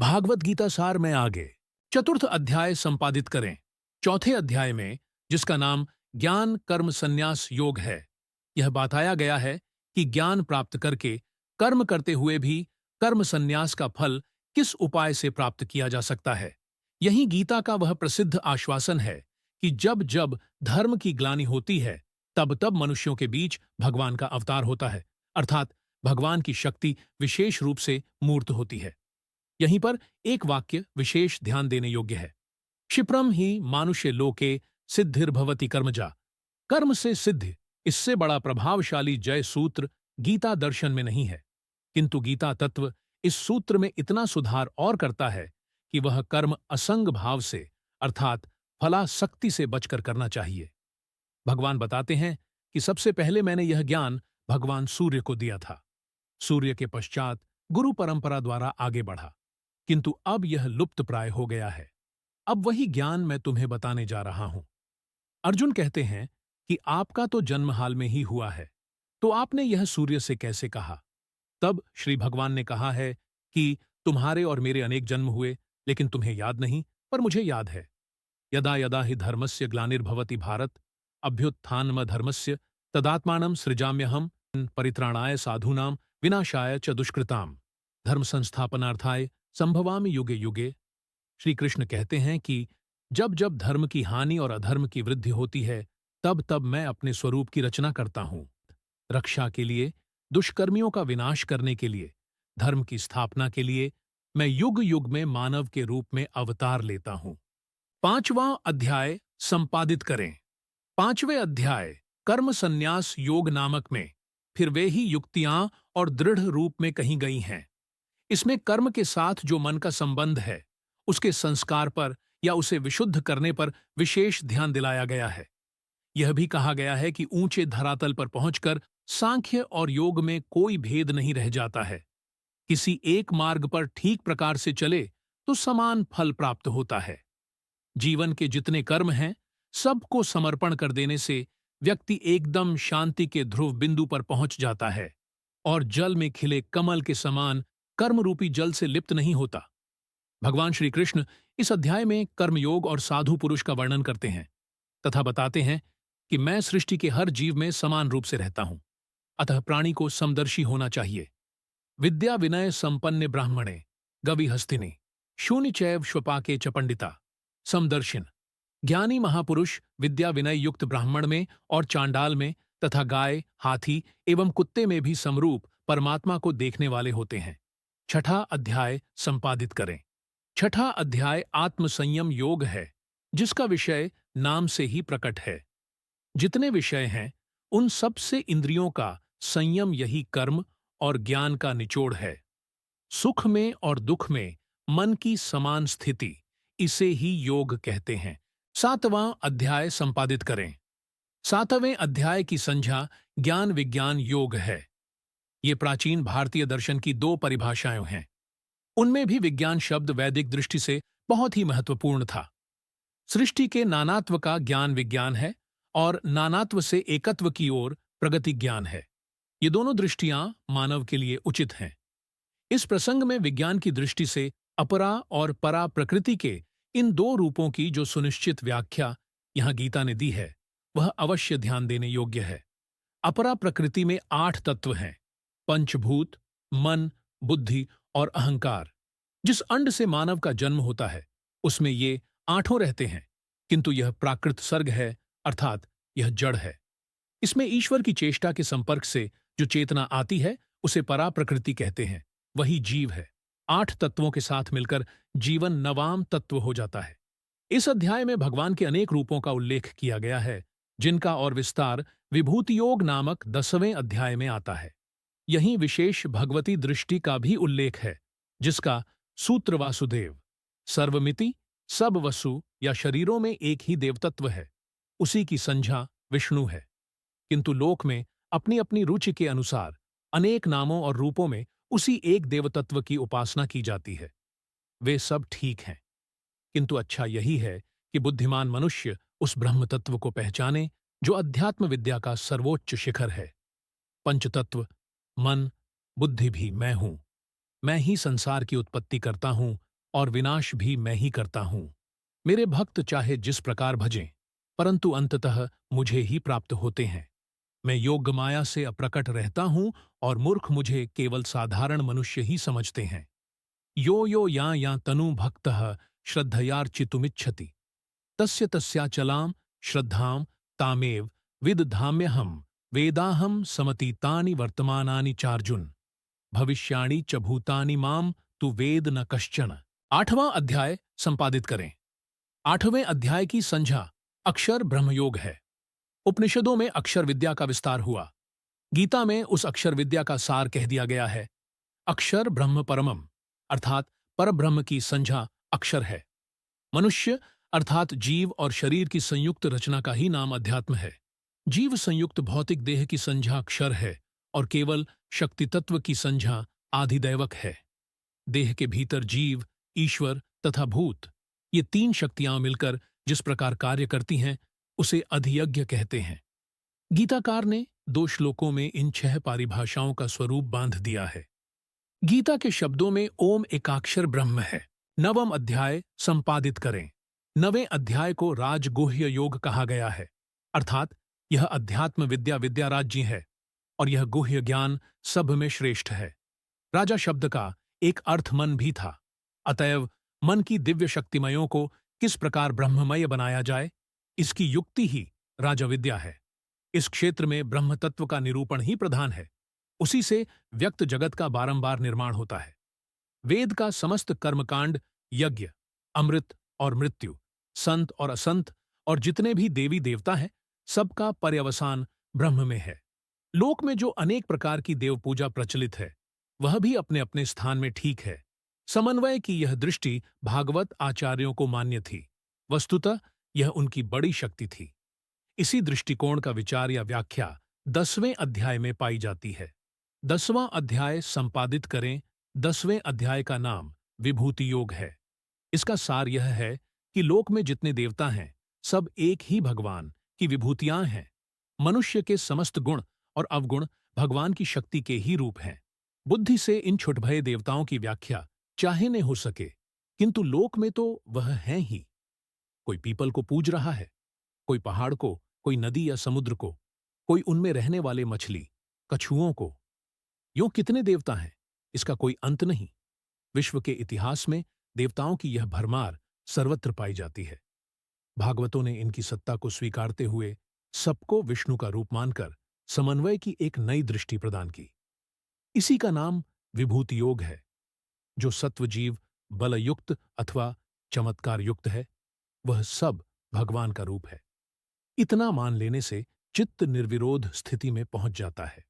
भागवत गीता सार में आगे चतुर्थ अध्याय संपादित करें। चौथे अध्याय में, जिसका नाम ज्ञान कर्म संन्यास योग है, यह बताया गया है कि ज्ञान प्राप्त करके कर्म करते हुए भी कर्म संन्यास का फल किस उपाय से प्राप्त किया जा सकता है। यही गीता का वह प्रसिद्ध आश्वासन है कि जब जब धर्म की ग्लानि होती है तब तब मनुष्यों के बीच भगवान का अवतार होता है, अर्थात भगवान की शक्ति विशेष रूप से मूर्त होती है। यहीं पर एक वाक्य विशेष ध्यान देने योग्य है। क्षिप्रम ही मानुष्य लोके सिद्धिर्भवति कर्मजा। कर्म से सिद्धि, इससे बड़ा प्रभावशाली जय सूत्र गीता दर्शन में नहीं है, किंतु गीता तत्व इस सूत्र में इतना सुधार और करता है कि वह कर्म असंग भाव से अर्थात फलासक्ति से बचकर करना चाहिए। भगवान बताते हैं कि सबसे पहले मैंने यह ज्ञान भगवान सूर्य को दिया था। सूर्य के पश्चात गुरु परंपरा द्वारा आगे बढ़ा, किंतु अब यह लुप्त प्राय हो गया है। अब वही ज्ञान मैं तुम्हें बताने जा रहा हूं। अर्जुन कहते हैं कि आपका तो जन्म हाल में ही हुआ है, तो आपने यह सूर्य से कैसे कहा? तब श्री भगवान ने कहा है कि तुम्हारे और मेरे अनेक जन्म हुए, लेकिन तुम्हें याद नहीं, पर मुझे याद है। यदा यदा हि धर्मस्य ग्लानिर्भवति भारत अभ्युत्थानमधर्मस्य तदात्मानं सृजाम्यहम् परित्राणाय साधूनां विनाशाय च दुष्कृताम् धर्म संस्थापनार्थाय संभवामि युगे युगे। श्री कृष्ण कहते हैं कि जब जब धर्म की हानि और अधर्म की वृद्धि होती है तब तब मैं अपने स्वरूप की रचना करता हूं। रक्षा के लिए, दुष्कर्मियों का विनाश करने के लिए, धर्म की स्थापना के लिए मैं युग युग में मानव के रूप में अवतार लेता हूं। पांचवां अध्याय संपादित करें। पांचवें अध्याय कर्म संन्यास योग नामक में फिर वे ही युक्तियां और दृढ़ रूप में कही गई हैं। इसमें कर्म के साथ जो मन का संबंध है उसके संस्कार पर या उसे विशुद्ध करने पर विशेष ध्यान दिलाया गया है। यह भी कहा गया है कि ऊंचे धरातल पर पहुंचकर सांख्य और योग में कोई भेद नहीं रह जाता है। किसी एक मार्ग पर ठीक प्रकार से चले तो समान फल प्राप्त होता है। जीवन के जितने कर्म हैं, सबको समर्पण कर देने से व्यक्ति एकदम शांति के ध्रुव बिंदु पर पहुंच जाता है और जल में खिले कमल के समान कर्म रूपी जल से लिप्त नहीं होता। भगवान श्री कृष्ण इस अध्याय में कर्मयोग और साधु पुरुष का वर्णन करते हैं तथा बताते हैं कि मैं सृष्टि के हर जीव में समान रूप से रहता हूं, अतः प्राणी को समदर्शी होना चाहिए। विद्या विनय संपन्ने ब्राह्मणे गवि हस्तिनी शून्य चैव श्वपाके च पंडिता समदर्शिन। ज्ञानी महापुरुष विद्या विनय युक्त ब्राह्मण में और चांडाल में तथा गाय, हाथी एवं कुत्ते में भी समरूप परमात्मा को देखने वाले होते हैं। छठा अध्याय संपादित करें। छठा अध्याय आत्मसंयम योग है, जिसका विषय नाम से ही प्रकट है। जितने विषय हैं उन सब से इंद्रियों का संयम यही कर्म और ज्ञान का निचोड़ है। सुख में और दुख में मन की समान स्थिति, इसे ही योग कहते हैं। सातवां अध्याय संपादित करें। सातवें अध्याय की संज्ञा ज्ञान विज्ञान योग है। ये प्राचीन भारतीय दर्शन की दो परिभाषाएं हैं। उनमें भी विज्ञान शब्द वैदिक दृष्टि से बहुत ही महत्वपूर्ण था। सृष्टि के नानात्व का ज्ञान विज्ञान है और नानात्व से एकत्व की ओर प्रगति ज्ञान है। ये दोनों दृष्टियां मानव के लिए उचित हैं। इस प्रसंग में विज्ञान की दृष्टि से अपरा और परा प्रकृति के इन दो रूपों की जो सुनिश्चित व्याख्या यहां गीता ने दी है, वह अवश्य ध्यान देने योग्य है। अपरा प्रकृति में 8 तत्व हैं: पंचभूत, मन, बुद्धि और अहंकार। जिस अंड से मानव का जन्म होता है उसमें ये 8 रहते हैं, किंतु यह प्राकृत सर्ग है, अर्थात यह जड़ है। इसमें ईश्वर की चेष्टा के संपर्क से जो चेतना आती है उसे परा प्रकृति कहते हैं, वही जीव है। 8 तत्वों के साथ मिलकर जीवन नवाम तत्व हो जाता है। इस अध्याय में भगवान के अनेक रूपों का उल्लेख किया गया है, जिनका और विस्तार विभूति योग नामक 10वें अध्याय में आता है। यहीं विशेष भगवती दृष्टि का भी उल्लेख है, जिसका सूत्र वासुदेव सर्वमिति सब वसु या शरीरों में एक ही देवतत्व है, उसी की संज्ञा विष्णु है। किंतु लोक में अपनी अपनी रुचि के अनुसार अनेक नामों और रूपों में उसी एक देवतत्व की उपासना की जाती है। वे सब ठीक हैं, किंतु अच्छा यही है कि बुद्धिमान मनुष्य उस ब्रह्म तत्व को पहचाने जो अध्यात्म विद्या का सर्वोच्च शिखर है। पंचतत्व मन, बुद्धि भी मैं हूं। मैं ही संसार की उत्पत्ति करता हूं और विनाश भी मैं ही करता हूँ। मेरे भक्त चाहे जिस प्रकार भजें, परंतु अंततः मुझे ही प्राप्त होते हैं। मैं योग्य माया से अप्रकट रहता हूँ और मूर्ख मुझे केवल साधारण मनुष्य ही समझते हैं। यो यो या तनु भक्तः श्रद्धयार्चितुमिच्छति तस्य तस्याचलां श्रद्धां तामेव विदधाम्यहम् वेदाहं समतीतानि वर्तमानानि चार्जुन भविष्याणि च भूतानि माम तु वेद न कश्चन। 8वां अध्याय संपादित करें। 8वें अध्याय की संज्ञा अक्षर ब्रह्मयोग है। उपनिषदों में अक्षर विद्या का विस्तार हुआ। गीता में उस अक्षर विद्या का सार कह दिया गया है। अक्षर ब्रह्म परमम अर्थात परब्रह्म की संज्ञा अक्षर है। मनुष्य अर्थात जीव और शरीर की संयुक्त रचना का ही नाम अध्यात्म है। जीव संयुक्त भौतिक देह की संज्ञा अक्षर है और केवल शक्ति तत्व की संज्ञा आधिदैवक है। देह के भीतर जीव, ईश्वर तथा भूत, ये 3 शक्तियां मिलकर जिस प्रकार कार्य करती हैं उसे अधियज्ञ कहते हैं। गीताकार ने 2 श्लोकों में इन 6 परिभाषाओं का स्वरूप बांध दिया है। गीता के शब्दों में ओम एकाक्षर ब्रह्म है। 9वां अध्याय संपादित करें। 9वें अध्याय को राजगुह्य योग कहा गया है, अर्थात यह अध्यात्म विद्या विद्याराज्य है और यह गुह्य ज्ञान सब में श्रेष्ठ है। राजा शब्द का एक अर्थ मन भी था, अतएव मन की दिव्य शक्तिमयों को किस प्रकार ब्रह्ममय बनाया जाए, इसकी युक्ति ही राजा विद्या है। इस क्षेत्र में ब्रह्म तत्व का निरूपण ही प्रधान है। उसी से व्यक्त जगत का बारंबार निर्माण होता है। वेद का समस्त कर्मकांड, यज्ञ, अमृत और मृत्यु, संत और असंत और जितने भी देवी देवता हैं, सबका पर्यवसान ब्रह्म में है। लोक में जो अनेक प्रकार की देव पूजा प्रचलित है, वह भी अपने अपने स्थान में ठीक है। समन्वय की यह दृष्टि भागवत आचार्यों को मान्य थी। वस्तुतः यह उनकी बड़ी शक्ति थी। इसी दृष्टिकोण का विचार या व्याख्या 10वें अध्याय में पाई जाती है। 10वां अध्याय संपादित करें। 10वें अध्याय का नाम विभूति योग है। इसका सार यह है कि लोक में जितने देवता हैं, सब एक ही भगवान की विभूतियां हैं। मनुष्य के समस्त गुण और अवगुण भगवान की शक्ति के ही रूप हैं। बुद्धि से इन छुटभये देवताओं की व्याख्या चाहे न हो सके, किंतु लोक में तो वह हैं ही। कोई पीपल को पूज रहा है, कोई पहाड़ को, कोई नदी या समुद्र को, कोई उनमें रहने वाले मछली, कछुओं को। यूं कितने देवता हैं, इसका कोई अंत नहीं। विश्व के इतिहास में देवताओं की यह भरमार सर्वत्र पाई जाती है। भागवतों ने इनकी सत्ता को स्वीकारते हुए सबको विष्णु का रूप मानकर समन्वय की एक नई दृष्टि प्रदान की। इसी का नाम विभूति योग है। जो सत्वजीव बलयुक्त अथवा चमत्कार युक्त है, वह सब भगवान का रूप है। इतना मान लेने से चित्त निर्विरोध स्थिति में पहुंच जाता है।